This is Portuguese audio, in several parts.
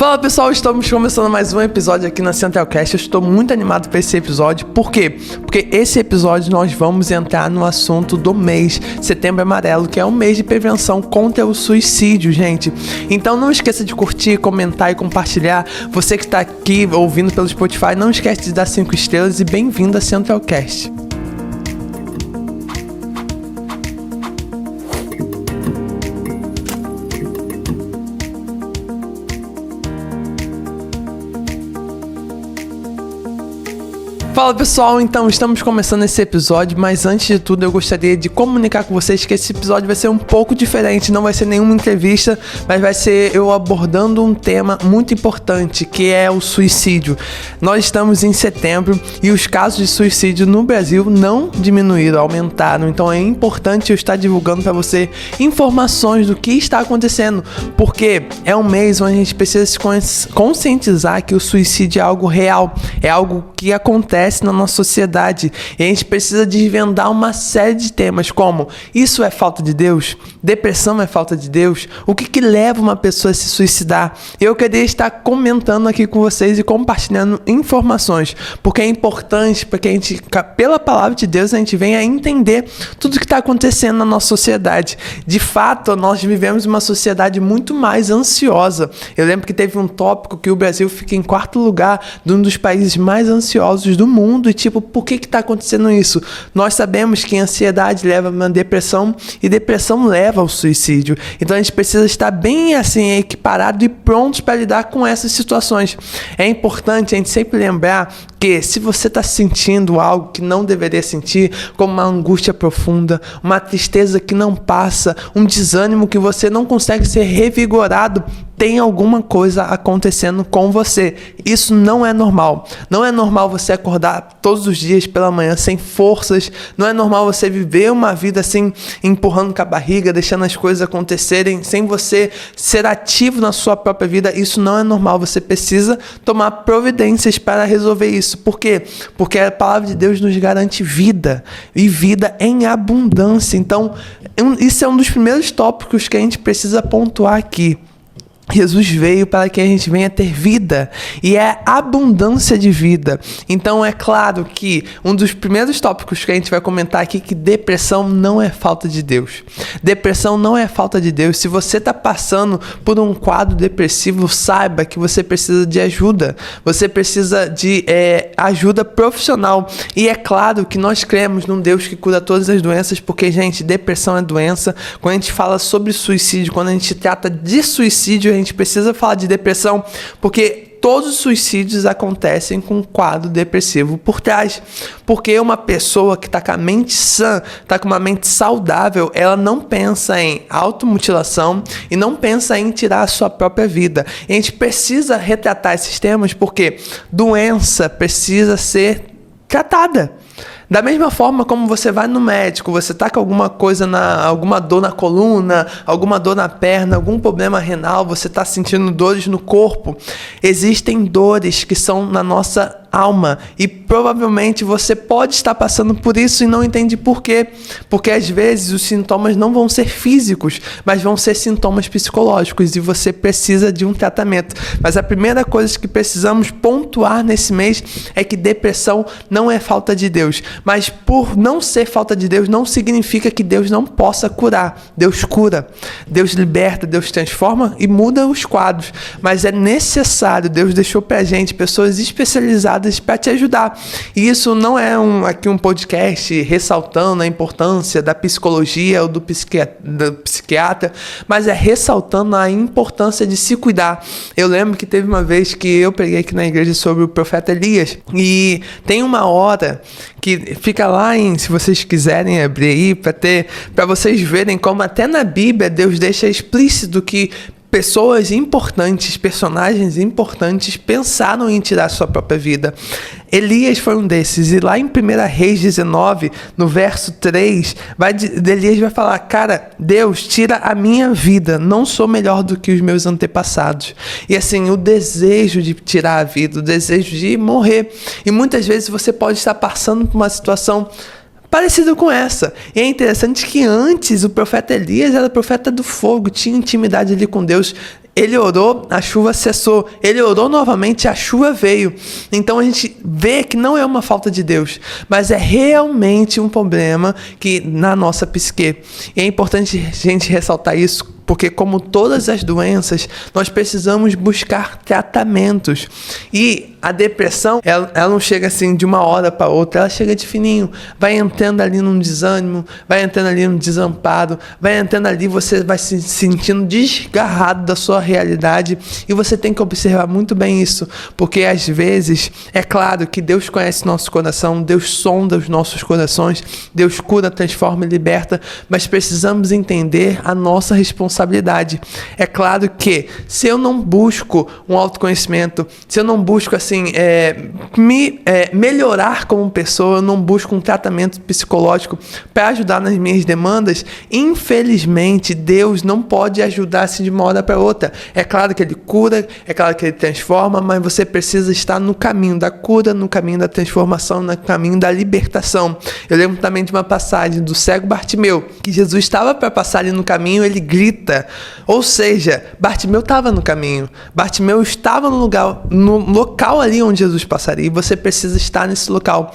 Fala pessoal, estamos começando mais um episódio aqui na Centralcast. Eu estou muito animado para esse episódio. Por quê? Porque esse episódio nós vamos entrar no assunto do mês Setembro Amarelo, que é um mês de prevenção contra o suicídio, gente. Então não esqueça de curtir, comentar e compartilhar. Você que está aqui ouvindo pelo Spotify, não esquece de dar 5 estrelas e bem-vindo à Centralcast. Fala pessoal, então estamos começando esse episódio, mas antes de tudo eu gostaria de comunicar com vocês que esse episódio vai ser um pouco diferente, não vai ser nenhuma entrevista, mas vai ser eu abordando um tema muito importante, que é o suicídio. Nós estamos em setembro e os casos de suicídio no Brasil não diminuíram, aumentaram, então é importante eu estar divulgando para você informações do que está acontecendo, porque é um mês onde a gente precisa se conscientizar que o suicídio é algo real, é algo que acontece na nossa sociedade e a gente precisa desvendar uma série de temas como: isso é falta de Deus? Depressão é falta de Deus? O que leva uma pessoa a se suicidar? Eu queria estar comentando aqui com vocês e compartilhando informações, porque é importante para que a gente, pela palavra de Deus, a gente venha a entender tudo o que está acontecendo na nossa sociedade. De fato, nós vivemos uma sociedade muito mais ansiosa. Eu lembro que teve um tópico que o Brasil fica em 4º lugar de um dos países mais ansiosos do mundo, e por que está acontecendo isso? Nós sabemos que ansiedade leva a uma depressão e depressão leva ao suicídio. Então a gente precisa estar bem assim equiparado e prontos para lidar com essas situações. É importante a gente sempre lembrar que se você está sentindo algo que não deveria sentir, como uma angústia profunda, uma tristeza que não passa, um desânimo que você não consegue ser revigorado, tem alguma coisa acontecendo com você. Isso não é normal. Não é normal você acordar todos os dias pela manhã sem forças. Não é normal você viver uma vida assim, empurrando com a barriga, deixando as coisas acontecerem, sem você ser ativo na sua própria vida. Isso não é normal. Você precisa tomar providências para resolver isso. Por quê? Porque a palavra de Deus nos garante vida, e vida em abundância. Então, isso é um dos primeiros tópicos que a gente precisa pontuar aqui. Jesus veio para que a gente venha ter vida, e é abundância de vida. Então é claro que um dos primeiros tópicos que a gente vai comentar aqui é que depressão não é falta de Deus. Depressão não é falta de Deus. Se você está passando por um quadro depressivo, saiba que você precisa de ajuda. Você precisa de ajuda profissional. E é claro que nós cremos num Deus que cura todas as doenças, porque, gente, depressão é doença. Quando a gente fala sobre suicídio, quando a gente trata de suicídio, a gente precisa falar de depressão, porque todos os suicídios acontecem com um quadro depressivo por trás. Porque uma pessoa que está com a mente sã, está com uma mente saudável, ela não pensa em automutilação e não pensa em tirar a sua própria vida. E a gente precisa retratar esses temas porque doença precisa ser tratada. Da mesma forma como você vai no médico, você está com alguma coisa, alguma dor na coluna, alguma dor na perna, algum problema renal, você está sentindo dores no corpo, existem dores que são na nossa alma, e provavelmente você pode estar passando por isso e não entende por quê, porque às vezes os sintomas não vão ser físicos, mas vão ser sintomas psicológicos, e você precisa de um tratamento. Mas a primeira coisa que precisamos pontuar nesse mês é que depressão não é falta de Deus, mas por não ser falta de Deus não significa que Deus não possa curar. Deus cura, Deus liberta, Deus transforma e muda os quadros, mas é necessário, Deus deixou pra gente pessoas especializadas para te ajudar. E isso não é aqui um podcast ressaltando a importância da psicologia ou do psiquiatra, mas é ressaltando a importância de se cuidar. Eu lembro que teve uma vez que eu preguei aqui na igreja sobre o profeta Elias, e tem uma hora que fica lá se vocês quiserem abrir aí, para vocês verem como até na Bíblia Deus deixa explícito que pessoas importantes, personagens importantes pensaram em tirar sua própria vida. Elias foi um desses, e lá em 1 Reis 19, no verso 3, Elias vai falar: cara, Deus, tira a minha vida, não sou melhor do que os meus antepassados. E assim, o desejo de tirar a vida, o desejo de morrer. E muitas vezes você pode estar passando por uma situação parecido com essa. E é interessante que antes o profeta Elias era profeta do fogo, tinha intimidade ali com Deus. Ele orou, a chuva cessou. Ele orou novamente, a chuva veio. Então a gente vê que não é uma falta de Deus, mas é realmente um problema que na nossa psique. E é importante a gente ressaltar isso, porque como todas as doenças, nós precisamos buscar tratamentos. E a depressão, ela não chega assim de uma hora para outra, ela chega de fininho. Vai entrando ali num desânimo, vai entrando ali num desamparo, vai entrando ali, você vai se sentindo desgarrado da sua realidade. E você tem que observar muito bem isso, porque às vezes, é claro que Deus conhece nosso coração, Deus sonda os nossos corações, Deus cura, transforma e liberta, mas precisamos entender a nossa responsabilidade. É claro que se eu não busco um autoconhecimento, se eu não busco assim melhorar como pessoa, eu não busco um tratamento psicológico para ajudar nas minhas demandas, infelizmente Deus não pode ajudar assim de uma hora para outra. É claro que Ele cura, é claro que Ele transforma, mas você precisa estar no caminho da cura, no caminho da transformação, no caminho da libertação. Eu lembro também de uma passagem do cego Bartimeu, que Jesus estava para passar ali no caminho, ele grita, ou seja, Bartimeu estava no caminho, Bartimeu estava no local ali onde Jesus passaria, e você precisa estar nesse local.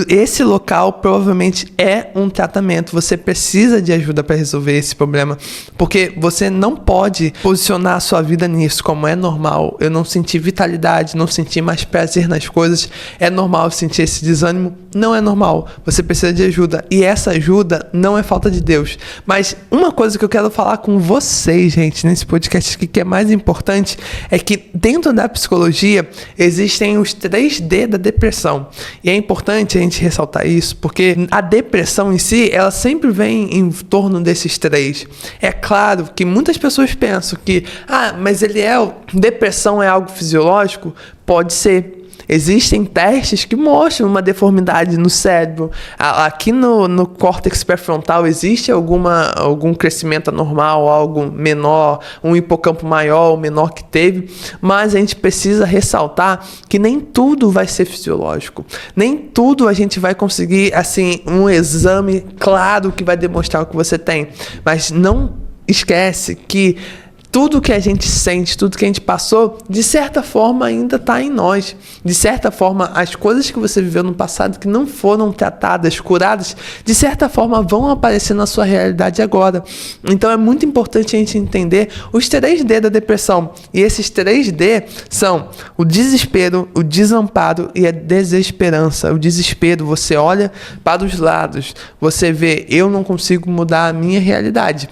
Esse local provavelmente é um tratamento, você precisa de ajuda para resolver esse problema, porque você não pode posicionar a sua vida nisso, como é normal. Eu não senti vitalidade, não senti mais prazer nas coisas, é normal sentir esse desânimo, não é normal, você precisa de ajuda, e essa ajuda não é falta de Deus. Mas uma coisa que eu quero falar com vocês, gente, nesse podcast aqui, que é mais importante, é que dentro da psicologia existem os 3D da depressão, e é importante a gente ressaltar isso, porque a depressão em si, ela sempre vem em torno desses 3. É claro que muitas pessoas pensam que, mas depressão é algo fisiológico? Pode ser. Existem testes que mostram uma deformidade no cérebro. Aqui no córtex pré-frontal existe algum crescimento anormal, algo menor, um hipocampo maior ou menor que teve, mas a gente precisa ressaltar que nem tudo vai ser fisiológico. Nem tudo a gente vai conseguir assim um exame claro que vai demonstrar o que você tem. Mas não esquece que tudo que a gente sente, tudo que a gente passou, de certa forma ainda está em nós. De certa forma, as coisas que você viveu no passado que não foram tratadas, curadas, de certa forma vão aparecer na sua realidade agora. Então é muito importante a gente entender os 3D da depressão. E esses 3D são o desespero, o desamparo e a desesperança. O desespero, você olha para os lados, você vê, eu não consigo mudar a minha realidade.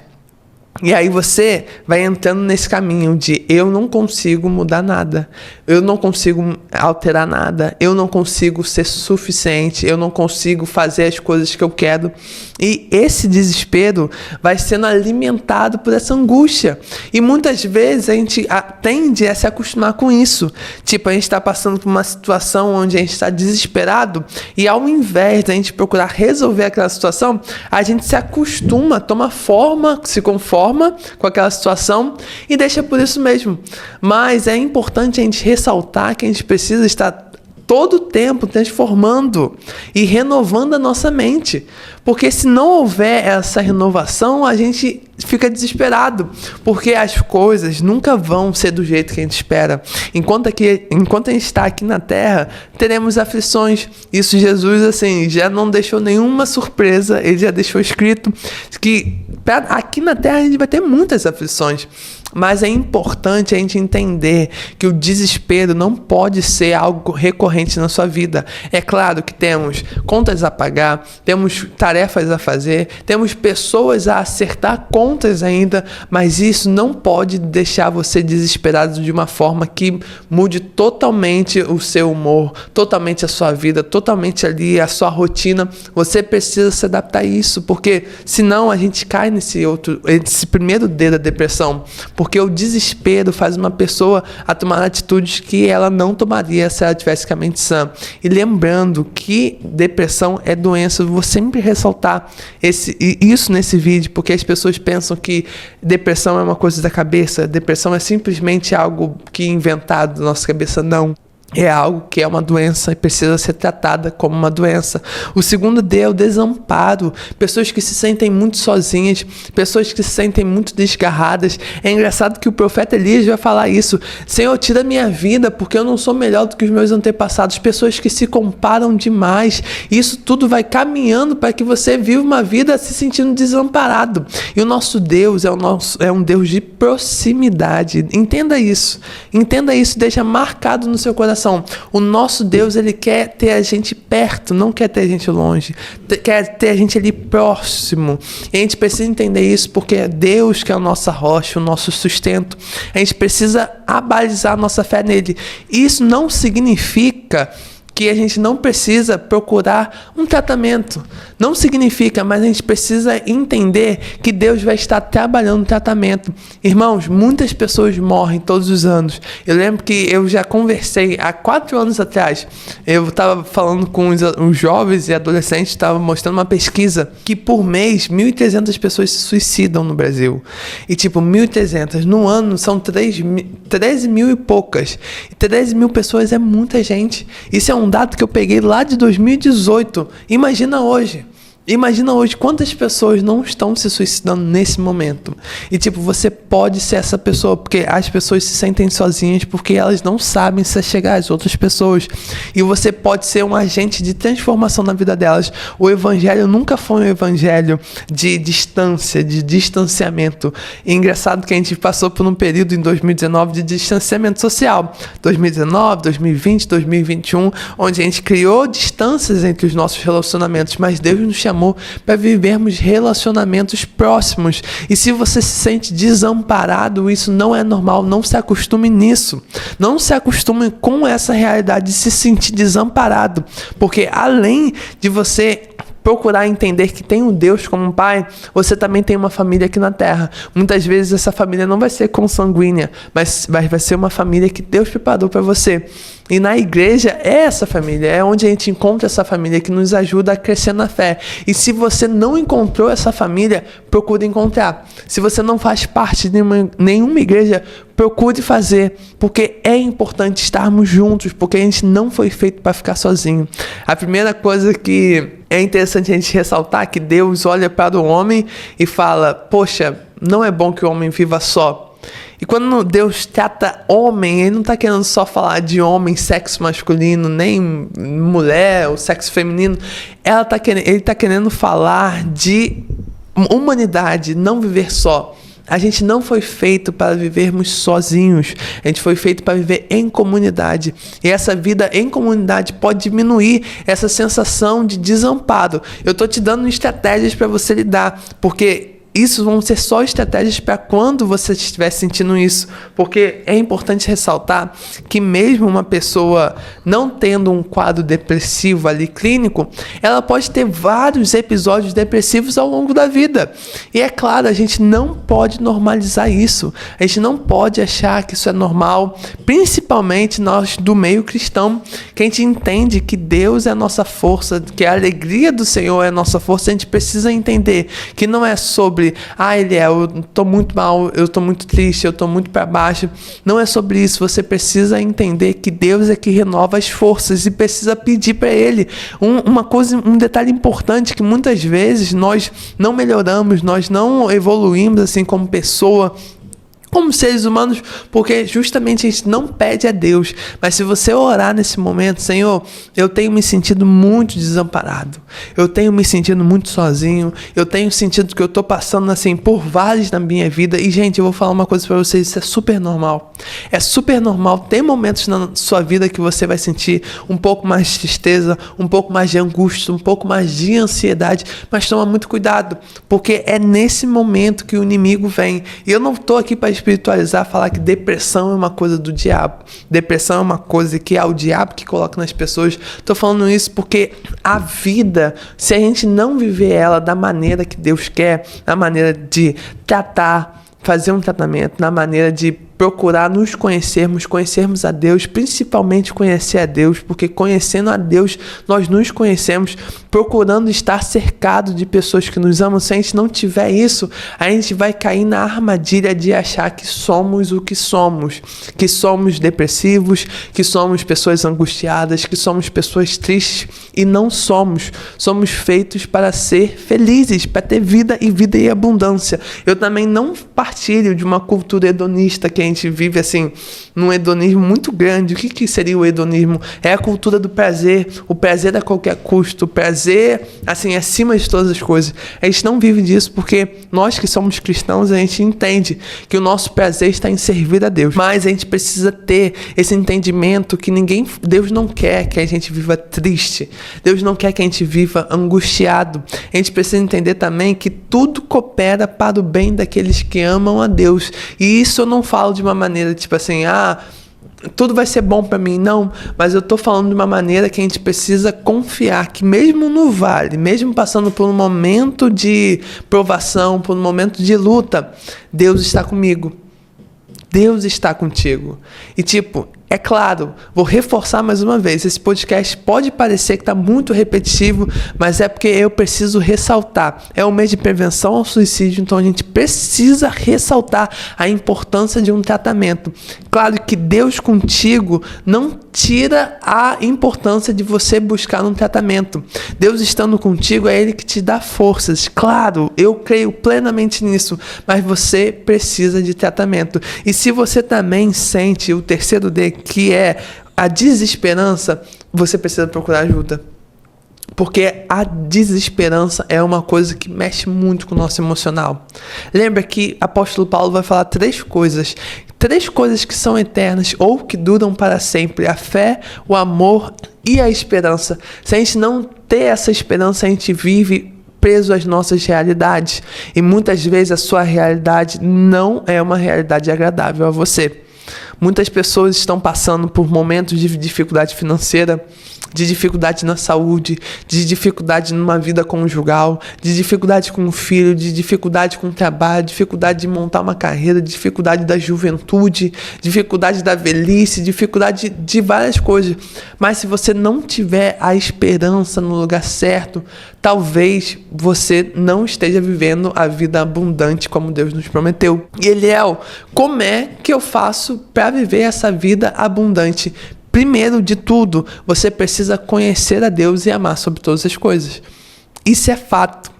E aí você vai entrando nesse caminho de eu não consigo mudar nada, eu não consigo alterar nada, eu não consigo ser suficiente, eu não consigo fazer as coisas que eu quero. E esse desespero vai sendo alimentado por essa angústia. E muitas vezes a gente tende a se acostumar com isso. Tipo, a gente está passando por uma situação onde a gente está desesperado e ao invés de a gente procurar resolver aquela situação, a gente se acostuma, toma forma, se conforma com aquela situação e deixa por isso mesmo. Mas é importante a gente ressaltar que a gente precisa estar todo o tempo transformando e renovando a nossa mente, porque se não houver essa renovação, a gente fica desesperado, porque as coisas nunca vão ser do jeito que a gente espera. Enquanto a gente está aqui na Terra, teremos aflições. Isso Jesus assim já não deixou nenhuma surpresa, ele já deixou escrito que aqui na Terra a gente vai ter muitas aflições. Mas é importante a gente entender que o desespero não pode ser algo recorrente na sua vida. É claro que temos contas a pagar, temos tarefas a fazer, temos pessoas a acertar contas ainda, mas isso não pode deixar você desesperado de uma forma que mude totalmente o seu humor, totalmente a sua vida, totalmente ali a sua rotina. Você precisa se adaptar a isso, porque senão a gente cai nesse primeiro D da depressão. Porque o desespero faz uma pessoa a tomar atitudes que ela não tomaria se ela tivesse com a mente sã. E lembrando que depressão é doença, eu vou sempre ressaltar isso nesse vídeo, porque as pessoas pensam que depressão é uma coisa da cabeça, depressão é simplesmente algo que é inventado da nossa cabeça. Não. é algo que é uma doença e precisa ser tratada como uma doença. O segundo D é o desamparo. Pessoas que se sentem muito sozinhas, pessoas que se sentem muito desgarradas. É engraçado que o profeta Elias vai falar isso. Senhor, tira minha vida porque eu não sou melhor do que os meus antepassados. Pessoas que se comparam demais. Isso tudo vai caminhando para que você viva uma vida se sentindo desamparado. E o nosso Deus é um Deus de proximidade. Entenda isso. Entenda isso. Deixa marcado no seu coração. O nosso Deus, ele quer ter a gente perto, não quer ter a gente longe, quer ter a gente ali próximo. E a gente precisa entender isso porque é Deus que é a nossa rocha, o nosso sustento. A gente precisa abalizar a nossa fé nele. Isso não significa que a gente não precisa procurar um tratamento. Não significa, mas a gente precisa entender que Deus vai estar trabalhando no tratamento. Irmãos, muitas pessoas morrem todos os anos. Eu lembro que eu já conversei há 4 anos atrás. Eu estava falando com os jovens e adolescentes, estava mostrando uma pesquisa que por mês 1.300 pessoas se suicidam no Brasil. E 1.300. No ano são 13 mil e poucas. E 13 mil pessoas é muita gente. Isso é um dado que eu peguei lá de 2018. Imagina hoje quantas pessoas não estão se suicidando nesse momento. E você pode ser essa pessoa, porque as pessoas se sentem sozinhas porque elas não sabem se chegar às outras pessoas. E você pode ser um agente de transformação na vida delas. O evangelho nunca foi um evangelho de distância, de distanciamento. E é engraçado que a gente passou por um período em 2019 de distanciamento social. 2019, 2020, 2021, onde a gente criou distâncias entre os nossos relacionamentos, mas Deus nos chamou para vivermos relacionamentos próximos. E se você se sente desamparado, isso não é normal. Não se acostume nisso. Não se acostume com essa realidade de se sentir desamparado. Porque além de você procurar entender que tem um Deus como um pai, você também tem uma família aqui na terra. Muitas vezes essa família não vai ser consanguínea, mas vai ser uma família que Deus preparou para você. E na igreja é essa família, é onde a gente encontra essa família que nos ajuda a crescer na fé. E se você não encontrou essa família, procure encontrar. Se você não faz parte de nenhuma igreja, procure fazer, porque é importante estarmos juntos, porque a gente não foi feito para ficar sozinho. A primeira coisa que é interessante a gente ressaltar é que Deus olha para o homem e fala: poxa, não é bom que o homem viva só. E quando Deus trata homem, Ele não está querendo só falar de homem, sexo masculino, nem mulher, ou sexo feminino. Ele está querendo falar de humanidade, não viver só. A gente não foi feito para vivermos sozinhos. A gente foi feito para viver em comunidade. E essa vida em comunidade pode diminuir essa sensação de desamparo. Eu estou te dando estratégias para você lidar, porque isso vão ser só estratégias para quando você estiver sentindo isso. Porque é importante ressaltar que mesmo uma pessoa não tendo um quadro depressivo ali clínico, ela pode ter vários episódios depressivos ao longo da vida. E é claro, a gente não pode normalizar isso. A gente não pode achar que isso é normal. Principalmente nós do meio cristão, que a gente entende que Deus é a nossa força, que a alegria do Senhor é a nossa força. A gente precisa entender que não é sobre eu tô muito mal, eu tô muito triste, eu tô muito para baixo. Não é sobre isso. Você precisa entender que Deus é que renova as forças e precisa pedir para Ele. Um detalhe importante, que muitas vezes nós não melhoramos, nós não evoluímos assim como pessoa, como seres humanos, porque justamente a gente não pede a Deus. Mas se você orar nesse momento: Senhor, eu tenho me sentido muito desamparado, eu tenho me sentido muito sozinho, eu tenho sentido que eu estou passando assim por vales na minha vida. E gente, eu vou falar uma coisa para vocês: isso é super normal. É super normal ter momentos na sua vida que você vai sentir um pouco mais de tristeza, um pouco mais de angústia, um pouco mais de ansiedade. Mas toma muito cuidado, porque é nesse momento que o inimigo vem. E eu não estou aqui para espiritualizar, falar que depressão é uma coisa do diabo. Depressão é uma coisa que é o diabo que coloca nas pessoas. Estou falando isso porque a vida, se a gente não viver ela da maneira que Deus quer, na maneira de tratar, fazer um tratamento, na maneira de procurar nos conhecermos a Deus, principalmente conhecer a Deus, porque conhecendo a Deus, nós nos conhecemos, procurando estar cercado de pessoas que nos amam. Se a gente não tiver isso, a gente vai cair na armadilha de achar que somos o que somos depressivos, que somos pessoas angustiadas, que somos pessoas tristes, e não somos. Somos feitos para ser felizes, para ter vida e abundância. Eu também não partilho de uma cultura hedonista que a gente vive assim, num hedonismo muito grande. O que seria o hedonismo? É a cultura do prazer, o prazer a qualquer custo, o prazer assim, acima de todas as coisas. A gente não vive disso porque nós que somos cristãos, a gente entende que o nosso prazer está em servir a Deus. Mas a gente precisa ter esse entendimento que Deus não quer que a gente viva triste. Deus não quer que a gente viva angustiado. A gente precisa entender também que tudo coopera para o bem daqueles que amam a Deus. E isso eu não falo de uma maneira tipo assim, tudo vai ser bom para mim, não, mas eu tô falando de uma maneira que a gente precisa confiar que mesmo no vale, mesmo passando por um momento de provação, por um momento de luta, Deus está comigo. Deus está contigo. E é claro, vou reforçar mais uma vez, esse podcast pode parecer que está muito repetitivo, mas é porque eu preciso ressaltar. É um mês de prevenção ao suicídio, então a gente precisa ressaltar a importância de um tratamento. Claro que Deus contigo não tira a importância de você buscar um tratamento. Deus estando contigo é Ele que te dá forças. Claro, eu creio plenamente nisso, mas você precisa de tratamento. E se você também sente o terceiro D, que é a desesperança, você precisa procurar ajuda. Porque a desesperança é uma coisa que mexe muito com o nosso emocional. Lembra que o apóstolo Paulo vai falar três coisas que são eternas ou que duram para sempre: a fé, o amor e a esperança. Se a gente não ter essa esperança, a gente vive preso às nossas realidades. E muitas vezes a sua realidade não é uma realidade agradável a você. Muitas pessoas estão passando por momentos de dificuldade financeira, de dificuldade na saúde, de dificuldade numa vida conjugal, de dificuldade com o filho, de dificuldade com o trabalho, dificuldade de montar uma carreira, dificuldade da juventude, dificuldade da velhice, dificuldade de várias coisas. Mas se você não tiver a esperança no lugar certo, talvez você não esteja vivendo a vida abundante como Deus nos prometeu. E Eliel, como é que eu faço para viver essa vida abundante? Primeiro de tudo, você precisa conhecer a Deus e amar sobre todas as coisas. Isso é fato.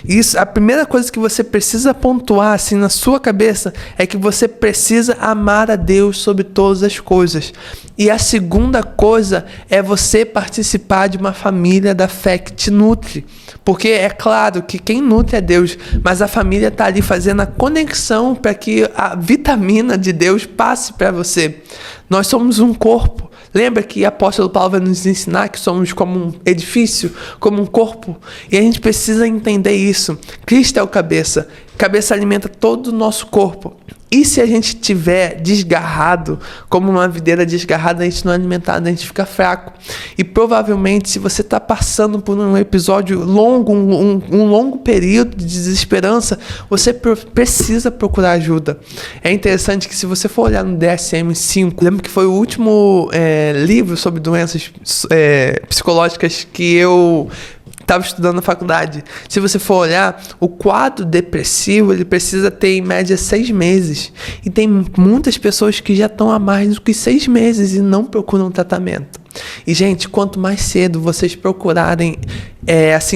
Isso, a primeira coisa que você precisa pontuar assim na sua cabeça é que você precisa amar a Deus sobre todas as coisas. E a segunda coisa é você participar de uma família da fé que te nutre. Porque é claro que quem nutre é Deus, mas a família está ali fazendo a conexão para que a vitamina de Deus passe para você. Nós somos um corpo. Lembra que o apóstolo Paulo vai nos ensinar que somos como um edifício, como um corpo? E a gente precisa entender isso. Cristo é o cabeça. Cabeça alimenta todo o nosso corpo. E se a gente estiver desgarrado, como uma videira desgarrada, a gente não é alimentado, a gente fica fraco. E provavelmente, se você está passando por um episódio longo, um longo período de desesperança, você precisa procurar ajuda. É interessante que se você for olhar no DSM-5, lembra que foi o último livro sobre doenças psicológicas que eu estava estudando na faculdade. Se você for olhar, o quadro depressivo, ele precisa ter em média 6 meses. E tem muitas pessoas que já estão há mais do que 6 meses e não procuram tratamento. E, gente, quanto mais cedo vocês procurarem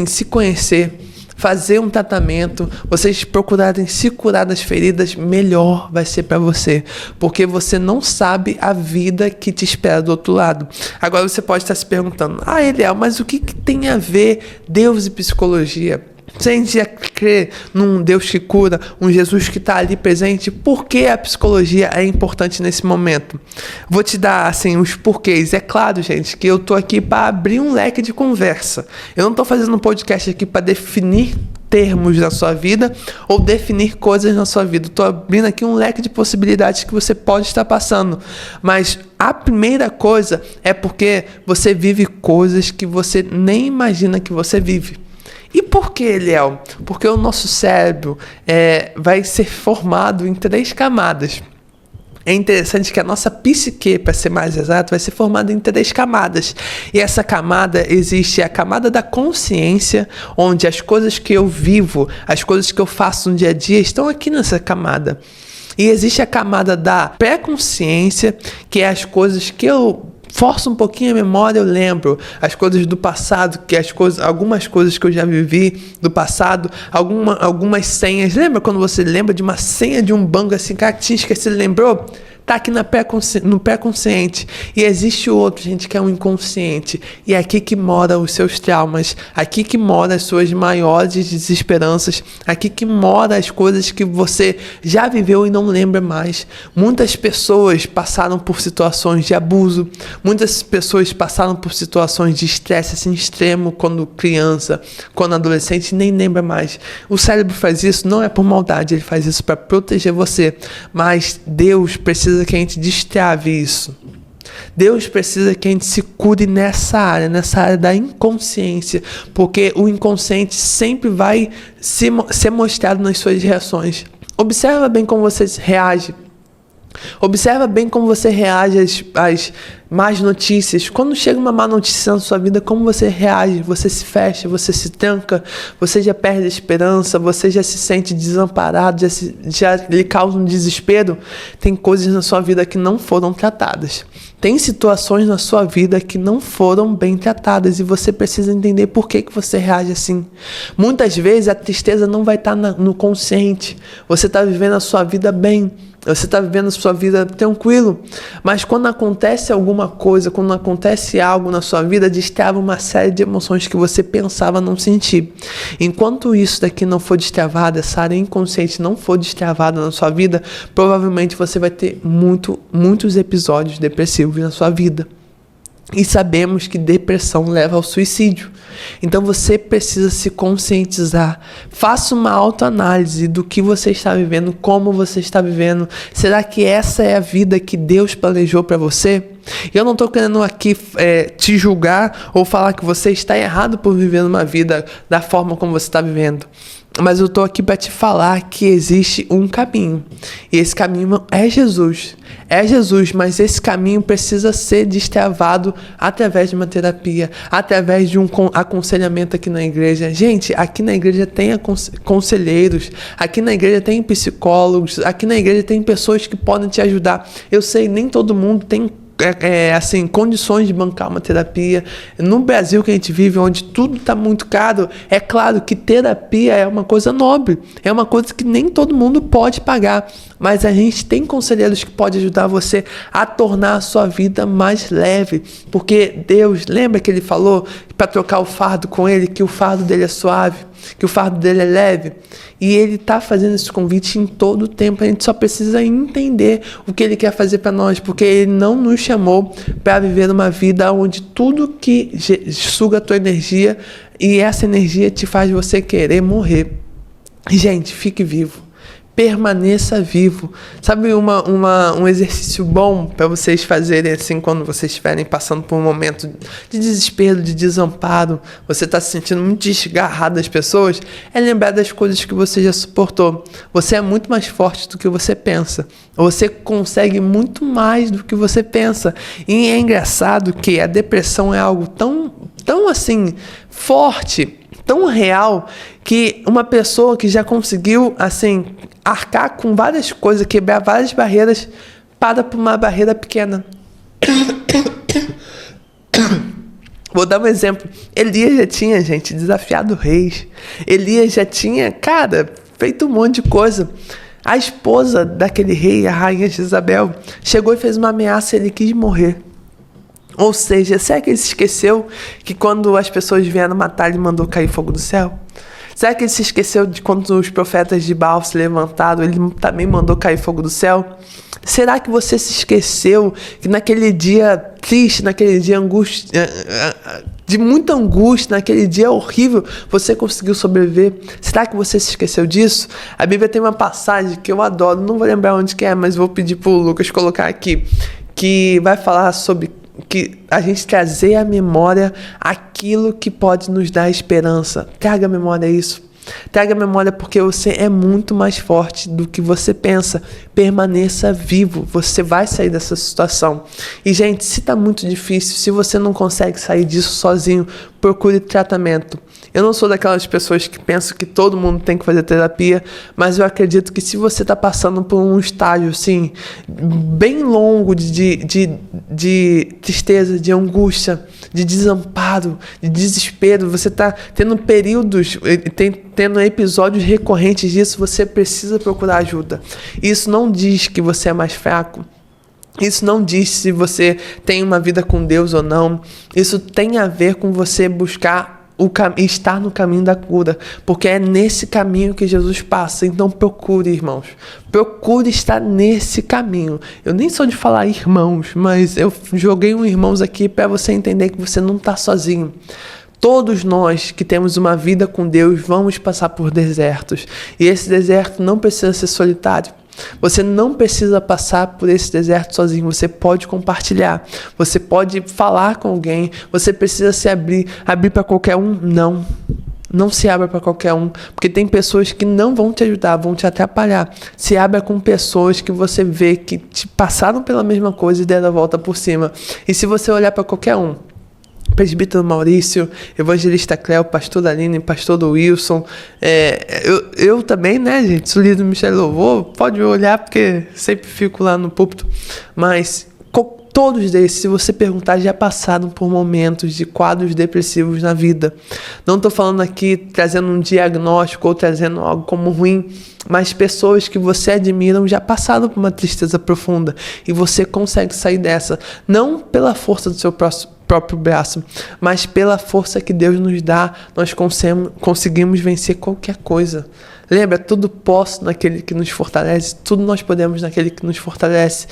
se conhecer, fazer um tratamento, vocês procurarem se curar das feridas, melhor vai ser para você, porque você não sabe a vida que te espera do outro lado. Agora você pode estar se perguntando, Eliel, mas o que tem a ver Deus e psicologia? Se a gente já crê num Deus que cura, um Jesus que está ali presente, por que a psicologia é importante nesse momento? Vou te dar, os porquês. É claro, gente, que eu tô aqui para abrir um leque de conversa. Eu não tô fazendo um podcast aqui para definir termos na sua vida ou definir coisas na sua vida. Estou abrindo aqui um leque de possibilidades que você pode estar passando. Mas a primeira coisa é porque você vive coisas que você nem imagina que você vive. E por que, Eliel? Porque o nosso cérebro vai ser formado em 3 camadas. é interessante que a nossa psique, para ser mais exato, vai ser formada em 3 camadas. E essa camada existe a camada da consciência, onde as coisas que eu vivo, as coisas que eu faço no dia a dia estão aqui nessa camada. E existe a camada da pré-consciência, que é as coisas que eu forço um pouquinho a memória, eu lembro as coisas do passado, algumas coisas que eu já vivi do passado, algumas senhas. Lembra quando você lembra de uma senha de um banco assim, cara, que tinha esquecido, lembrou? Tá aqui no pré-consciente. E existe o outro, gente, que é o inconsciente. E é aqui que moram os seus traumas. Aqui que moram as suas maiores desesperanças. Aqui que moram as coisas que você já viveu e não lembra mais. Muitas pessoas passaram por situações de abuso. Muitas pessoas passaram por situações de estresse assim, extremo quando criança, quando adolescente, nem lembra mais. O cérebro faz isso, não é por maldade, ele faz isso para proteger você. Mas Deus precisa que a gente destrave isso. Deus precisa que a gente se cure nessa área da inconsciência, porque o inconsciente sempre vai ser mostrado nas suas reações. Observa bem como você reage. Observa bem como você reage às más notícias. Quando chega uma má notícia na sua vida, como você reage? Você se fecha, você se tranca, você já perde a esperança, você já se sente desamparado, já lhe causa um desespero. Tem coisas na sua vida que não foram tratadas. Tem situações na sua vida que não foram bem tratadas e você precisa entender por que você reage assim. Muitas vezes a tristeza não vai estar no consciente. Você está vivendo a sua vida bem. Você está vivendo a sua vida tranquilo, mas quando acontece alguma coisa, quando acontece algo na sua vida, destrava uma série de emoções que você pensava não sentir. Enquanto isso daqui não for destravado, essa área inconsciente não for destravada na sua vida, provavelmente você vai ter muitos episódios depressivos na sua vida. E sabemos que depressão leva ao suicídio. Então você precisa se conscientizar. Faça uma autoanálise do que você está vivendo, como você está vivendo. Será que essa é a vida que Deus planejou para você? Eu não estou querendo aqui te julgar ou falar que você está errado por viver uma vida da forma como você está vivendo. Mas eu estou aqui para te falar que existe um caminho. E esse caminho é Jesus. É Jesus, mas esse caminho precisa ser destravado através de uma terapia, através de um aconselhamento aqui na igreja. Gente, aqui na igreja tem conselheiros, aqui na igreja tem psicólogos, aqui na igreja tem pessoas que podem te ajudar. Eu sei, nem todo mundo tem condições de bancar uma terapia. No Brasil que a gente vive, onde tudo está muito caro, é claro que terapia é uma coisa nobre, é uma coisa que nem todo mundo pode pagar, mas a gente tem conselheiros que podem ajudar você a tornar a sua vida mais leve, porque Deus, lembra que Ele falou para trocar o fardo com Ele, que o fardo dele é suave, que o fardo dele é leve, e Ele está fazendo esse convite em todo o tempo. A gente só precisa entender o que Ele quer fazer para nós, porque Ele não nos chamou para viver uma vida onde tudo que suga a tua energia, e essa energia te faz você querer morrer. Gente, fique vivo. Permaneça vivo. Sabe um exercício bom para vocês fazerem assim quando vocês estiverem passando por um momento de desespero, de desamparo, você está se sentindo muito desgarrado das pessoas, é lembrar das coisas que você já suportou. Você é muito mais forte do que você pensa. Você consegue muito mais do que você pensa. E é engraçado que a depressão é algo tão assim, forte, tão real, que uma pessoa que já conseguiu, assim, arcar com várias coisas, quebrar várias barreiras, para por uma barreira pequena. Vou dar um exemplo. Elias já tinha, gente, desafiado reis. Elias já tinha, feito um monte de coisa. A esposa daquele rei, a rainha Jezabel, chegou e fez uma ameaça e ele quis morrer. Ou seja, será que ele se esqueceu que quando as pessoas vieram matar, ele mandou cair fogo do céu? Será que ele se esqueceu de quando os profetas de Baal se levantaram, ele também mandou cair fogo do céu? Será que você se esqueceu que naquele dia triste, naquele dia de muita angústia, naquele dia horrível, você conseguiu sobreviver? Será que você se esqueceu disso? A Bíblia tem uma passagem que eu adoro, não vou lembrar onde que é, mas vou pedir para o Lucas colocar aqui, que vai falar sobre que a gente trazer à memória aquilo que pode nos dar esperança. Traga à memória isso. Traga a memória porque você é muito mais forte do que você pensa. Permaneça vivo, você vai sair dessa situação. E gente, se tá muito difícil, se você não consegue sair disso sozinho, procure tratamento. Eu não sou daquelas pessoas que pensam que todo mundo tem que fazer terapia, mas eu acredito que se você está passando por um estágio assim, bem longo de tristeza, de angústia, de desamparo, de desespero, você está tendo períodos, tendo episódios recorrentes disso, você precisa procurar ajuda. Isso não diz que você é mais fraco. Isso não diz se você tem uma vida com Deus ou não. Isso tem a ver com você buscar estar no caminho da cura, porque é nesse caminho que Jesus passa. Então procure, irmãos, procure estar nesse caminho. Eu nem sou de falar irmãos, mas eu joguei um irmãos aqui para você entender que você não está sozinho. Todos nós que temos uma vida com Deus vamos passar por desertos, e esse deserto não precisa ser solitário. Você não precisa passar por esse deserto sozinho, você pode compartilhar, você pode falar com alguém, você precisa se abrir para qualquer um? Não se abra para qualquer um, porque tem pessoas que não vão te ajudar, vão te atrapalhar. Se abra com pessoas que você vê que te passaram pela mesma coisa e deram a volta por cima. E se você olhar para qualquer um, Presbítero Maurício, Evangelista Cléo, Pastor Aline, Pastor Wilson, eu também, né, gente, sou líder do Ministério do Louvor, pode olhar porque sempre fico lá no púlpito, mas todos eles, se você perguntar, já passaram por momentos de quadros depressivos na vida. Não estou falando aqui trazendo um diagnóstico ou trazendo algo como ruim, mas pessoas que você admira já passaram por uma tristeza profunda e você consegue sair dessa, não pela força do seu próprio braço, mas pela força que Deus nos dá, nós conseguimos vencer qualquer coisa. Lembra, tudo posso naquele que nos fortalece, tudo nós podemos naquele que nos fortalece.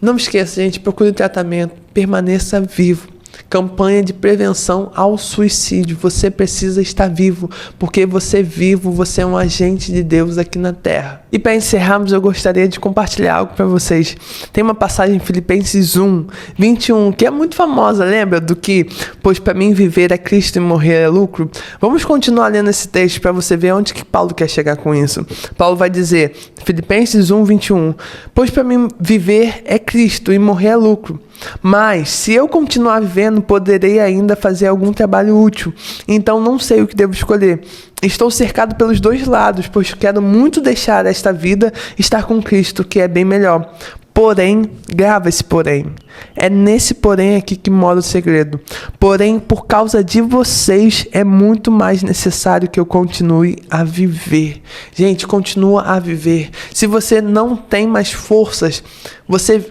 Não esqueça, gente, procure tratamento, permaneça vivo. Campanha de prevenção ao suicídio. Você precisa estar vivo, porque você vivo, você é um agente de Deus aqui na Terra. E para encerrarmos, eu gostaria de compartilhar algo para vocês. Tem uma passagem em Filipenses 1:21, que é muito famosa, lembra? Do que, pois para mim viver é Cristo e morrer é lucro. Vamos continuar lendo esse texto para você ver onde que Paulo quer chegar com isso. Paulo vai dizer, Filipenses 1:21, pois para mim viver é Cristo e morrer é lucro. Mas, se eu continuar vivendo, poderei ainda fazer algum trabalho útil. Então, não sei o que devo escolher. Estou cercado pelos dois lados, pois quero muito deixar esta vida e estar com Cristo, que é bem melhor. Porém, grava esse porém. É nesse porém aqui que mora o segredo. Porém, por causa de vocês, é muito mais necessário que eu continue a viver. Gente, continua a viver. Se você não tem mais forças, você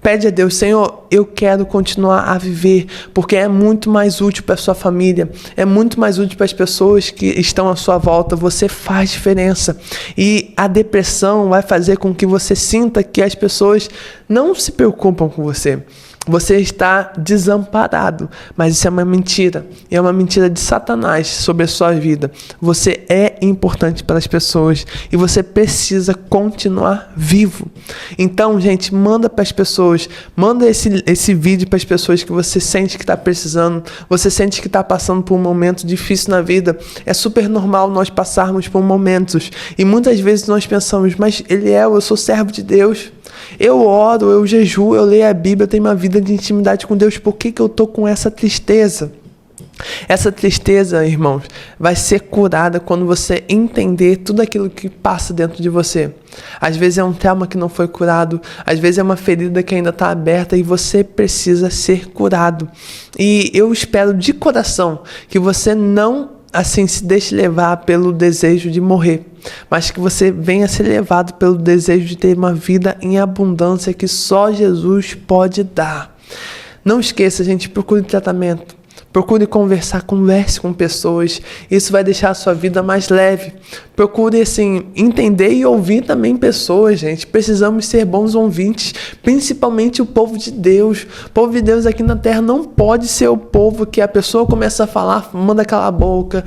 pede a Deus, Senhor, eu quero continuar a viver, porque é muito mais útil para a sua família, é muito mais útil para as pessoas que estão à sua volta, você faz diferença. E a depressão vai fazer com que você sinta que as pessoas não se preocupam com você. Você está desamparado, mas isso é uma mentira. É uma mentira de Satanás sobre a sua vida. Você é importante para as pessoas e você precisa continuar vivo. Então, gente, manda para as pessoas, manda esse vídeo para as pessoas que você sente que está precisando, você sente que está passando por um momento difícil na vida. É super normal nós passarmos por momentos e muitas vezes nós pensamos, mas eu sou servo de Deus. Eu oro, eu jejuo, eu leio a Bíblia, eu tenho uma vida de intimidade com Deus. Por que eu estou com essa tristeza? Essa tristeza, irmãos, vai ser curada quando você entender tudo aquilo que passa dentro de você. Às vezes é um trauma que não foi curado, às vezes é uma ferida que ainda está aberta e você precisa ser curado. E eu espero de coração que você não assim se deixe levar pelo desejo de morrer, mas que você venha ser levado pelo desejo de ter uma vida em abundância que só Jesus pode dar. Não esqueça, gente, procure tratamento. Procure converse com pessoas, isso vai deixar a sua vida mais leve. Procure, assim, entender e ouvir também pessoas, gente. Precisamos ser bons ouvintes, principalmente o povo de Deus. O povo de Deus aqui na terra não pode ser o povo que a pessoa começa a falar, manda calar a boca,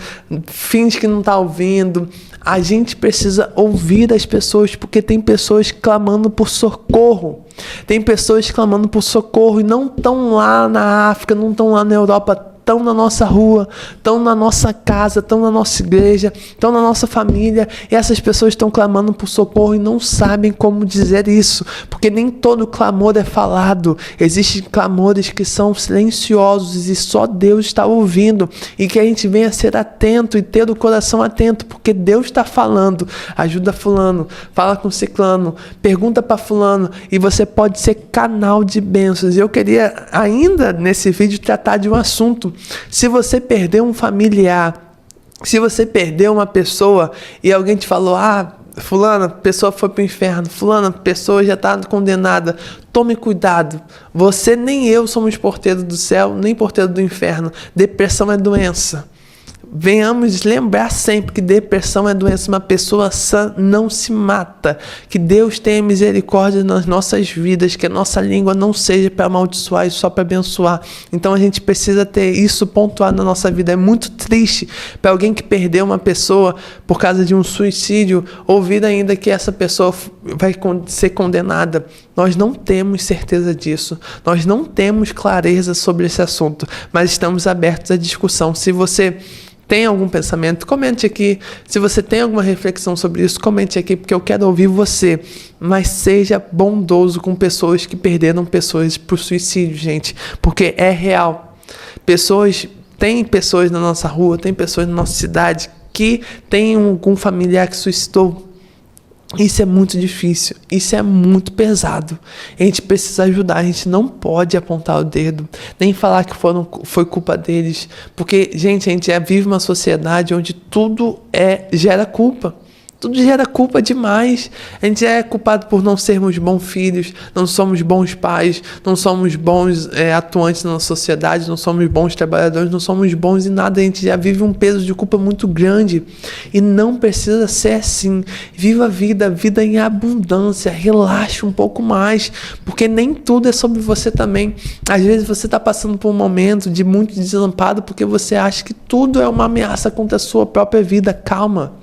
finge que não está ouvindo. A gente precisa ouvir as pessoas, porque tem pessoas clamando por socorro. Tem pessoas clamando por socorro e não estão lá na África, não estão lá na Europa estão na nossa rua, estão na nossa casa, estão na nossa igreja, estão na nossa família, e essas pessoas estão clamando por socorro e não sabem como dizer isso, porque nem todo clamor é falado. Existem clamores que são silenciosos e só Deus está ouvindo, e que a gente venha ser atento e ter o coração atento, porque Deus está falando. Ajuda fulano, fala com ciclano, pergunta para fulano, e você pode ser canal de bênçãos. Eu queria ainda nesse vídeo tratar de um assunto. Se você perdeu um familiar, se você perdeu uma pessoa e alguém te falou, fulana, a pessoa foi para o inferno, fulana, a pessoa já está condenada, tome cuidado. Você nem eu somos porteiro do céu, nem porteiro do inferno. Depressão é doença. Venhamos lembrar sempre que depressão é doença. Uma pessoa sã não se mata. Que Deus tenha misericórdia nas nossas vidas, que a nossa língua não seja para amaldiçoar e só para abençoar. Então a gente precisa ter isso pontuado na nossa vida. É muito triste para alguém que perdeu uma pessoa por causa de um suicídio, ouvir ainda que essa pessoa vai ser condenada. Nós não temos certeza disso. Nós não temos clareza sobre esse assunto, mas estamos abertos à discussão. Se você tem algum pensamento, comente aqui. Se você tem alguma reflexão sobre isso, comente aqui, porque eu quero ouvir você. Mas seja bondoso com pessoas que perderam pessoas por suicídio, gente, porque é real. Tem pessoas na nossa rua, tem pessoas na nossa cidade que tem algum familiar que suicidou. Isso é muito difícil, isso é muito pesado. A gente precisa ajudar, a gente não pode apontar o dedo, nem falar que foi culpa deles, porque, gente, a gente já vive uma sociedade onde tudo gera culpa. Tudo gera culpa demais. A gente é culpado por não sermos bons filhos, não somos bons pais, não somos bons atuantes na sociedade, não somos bons trabalhadores, não somos bons em nada. A gente já vive um peso de culpa muito grande e não precisa ser assim. Viva a vida em abundância, relaxe um pouco mais, porque nem tudo é sobre você também. Às vezes você está passando por um momento de muito desamparo porque você acha que tudo é uma ameaça contra a sua própria vida. Calma.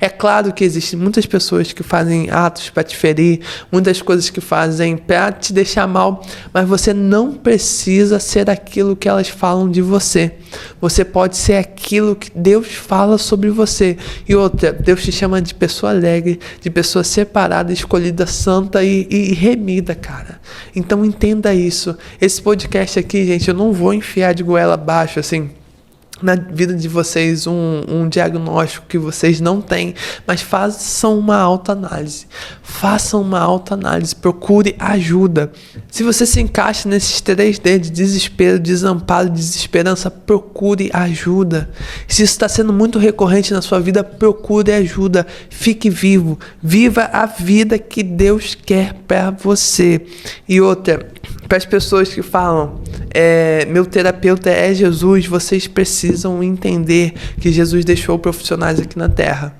É claro que existem muitas pessoas que fazem atos para te ferir, muitas coisas que fazem para te deixar mal, mas você não precisa ser aquilo que elas falam de você. Você pode ser aquilo que Deus fala sobre você. E outra, Deus te chama de pessoa alegre, de pessoa separada, escolhida, santa e remida, cara. Então entenda isso. Esse podcast aqui, gente, eu não vou enfiar de goela abaixo, assim, na vida de vocês um diagnóstico que vocês não têm, mas façam uma autoanálise. Façam uma autoanálise, procure ajuda. Se você se encaixa nesses 3D de desespero, desamparo, desesperança, procure ajuda. Se isso está sendo muito recorrente na sua vida, procure ajuda. Fique vivo, viva a vida que Deus quer para você. E outra, para as pessoas que falam, meu terapeuta é Jesus, vocês precisam entender que Jesus deixou profissionais aqui na Terra.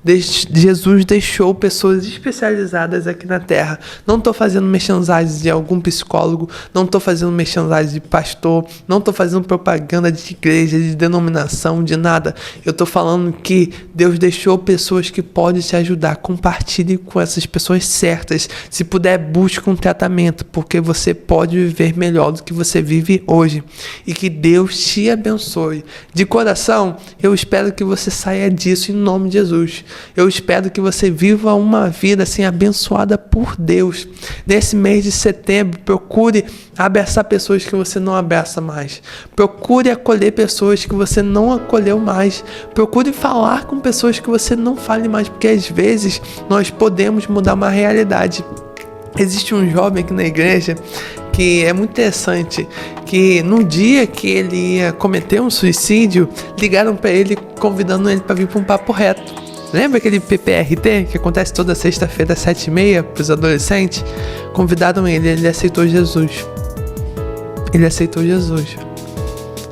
Jesus deixou pessoas especializadas aqui na Terra. Não estou fazendo merchandising de algum psicólogo, não estou fazendo merchandising de pastor, não estou fazendo propaganda de igreja, de denominação, de nada. Eu estou falando que Deus deixou pessoas que podem te ajudar. Compartilhe com essas pessoas certas. Se puder, busque um tratamento, porque você pode viver melhor do que você vive hoje. E que Deus te abençoe. De coração, eu espero que você saia disso em nome de Jesus. Eu espero que você viva uma vida assim abençoada por Deus. Nesse mês de setembro, procure abraçar pessoas que você não abraça mais. Procure acolher pessoas que você não acolheu mais. Procure falar com pessoas que você não fale mais, porque às vezes nós podemos mudar uma realidade. Existe um jovem aqui na igreja que é muito interessante, que no dia que ele ia cometer um suicídio, ligaram para ele convidando ele para vir para um papo reto. Lembra aquele PPRT que acontece toda sexta-feira às 7h30 para os adolescentes? Convidaram ele aceitou Jesus. Ele aceitou Jesus.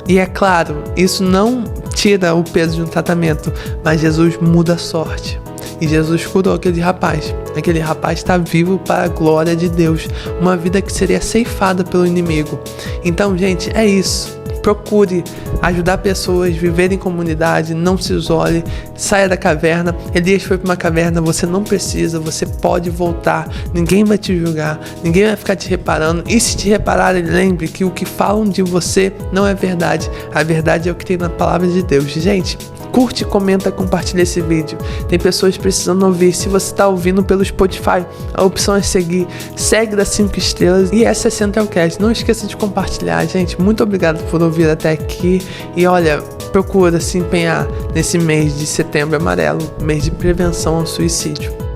E é claro, isso não tira o peso de um tratamento, mas Jesus muda a sorte. E Jesus curou aquele rapaz. Aquele rapaz está vivo para a glória de Deus. Uma vida que seria ceifada pelo inimigo. Então, gente, é isso. procure ajudar pessoas, viver em comunidade, não se isole, saia da caverna. Elias foi para uma caverna, você não precisa, você pode voltar, ninguém vai te julgar, ninguém vai ficar te reparando, e se te repararem, lembre que o que falam de você não é verdade, a verdade é o que tem na palavra de Deus. Gente, curte, comenta, compartilha esse vídeo. Tem pessoas precisando ouvir. Se você está ouvindo pelo Spotify, a opção é seguir. Segue das 5 estrelas. E essa é Centralcast. Não esqueça de compartilhar, gente. Muito obrigado por ouvir até aqui. E olha, procura se empenhar nesse mês de Setembro Amarelo, mês de prevenção ao suicídio.